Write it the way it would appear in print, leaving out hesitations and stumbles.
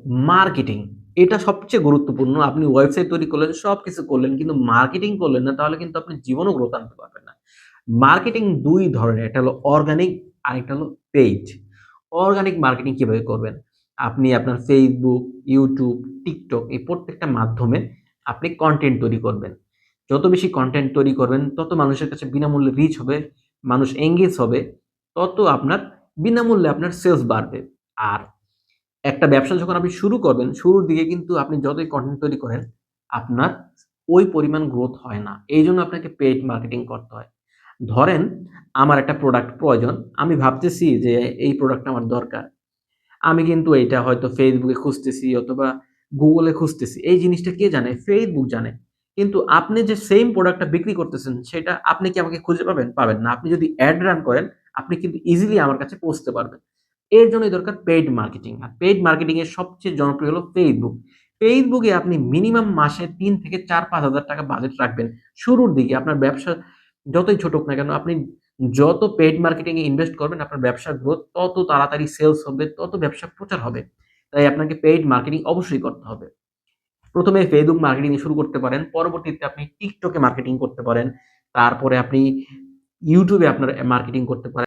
Marketing এটা সবচেয়ে গুরুত্বপূর্ণ। আপনি ওয়েবসাইট তৈরি করলেন, সবকিছু করলেন কিন্তু মার্কেটিং করলেন না তাহলে কিন্তু আপনি জীবনেও গ্রোথ আনতে পারবেন না। মার্কেটিং ২ ধরনের। একটা হলো অর্গানিক, আরেকটা হলো পেইড। অর্গানিক মার্কেটিং কিভাবে করবেন? আপনি আপনার Facebook, YouTube, TikTok এই প্রত্যেকটা মাধ্যমে আপনি কনটেন্ট তৈরি করবেন। যত বেশি কনটেন্ট তৈরি করবেন, তত মানুষের কাছে বিনামূল্যে রিচ হবে, মানুষ এনগেজ হবে, তত আপনার বিনামূল্যে আপনার সেলস বাড়বে। আর একটা ব্যবসা যখন আপনি শুরু করবেন, শুরুর দিকে কিন্তু আপনি যতই কনটেন্ট তৈরি করেন, আপনার ওই পরিমাণ গ্রোথ হয় না। এইজন্য আপনাকে পেইড মার্কেটিং করতে হয়। ধরেন আমার একটা প্রোডাক্ট প্রয়োজন। আমি ভাবতেছি যে এই প্রোডাক্টটা আমার দরকার। আমি কিন্তু এইটা হয়তো Facebook এ খুঁজতেছি অথবা Google এ খুঁজতেছি। এই জিনিসটা কে জানে? Facebook জানে। কিন্তু আপনি যে সেইম প্রোডাক্টটা বিক্রি করতেছেন, সেটা আপনি কি আমাকে খুঁজে পাবেন? পাবেন না। আপনি যদি এড রান করেন, আপনি কিন্তু ইজিলি আমার কাছে পৌঁছতে পারবেন। এর জন্যই দরকার পেইড মার্কেটিং। আর পেইড মার্কেটিং এর সবচেয়ে জনপ্রিয় হলো Facebook। Facebook এ আপনি মিনিমাম মাসে ৩ থেকে ৪-৫ হাজার টাকা বাজেট রাখবেন। শুরুর দিকে আপনার ব্যবসা যতই ছোট হোক না কেন, আপনি যত পেইড মার্কেটিং এ ইনভেস্ট করবেন, আপনার ব্যবসার গ্রোথ তত তাড়াতাড়ি সেলস হবে, তত ব্যবসা প্রচার হবে। তাই আপনাকে পেইড মার্কেটিং অবশ্যই করতে হবে। ১ম এ Facebook মার্কেটিং দিয়ে শুরু করতে পারেন। পরবর্তীতে আপনি TikTok এ মার্কেটিং করতে পারেন। তারপরে আপনি YouTube এ আপনার মার্কেটিং করতে পারেন।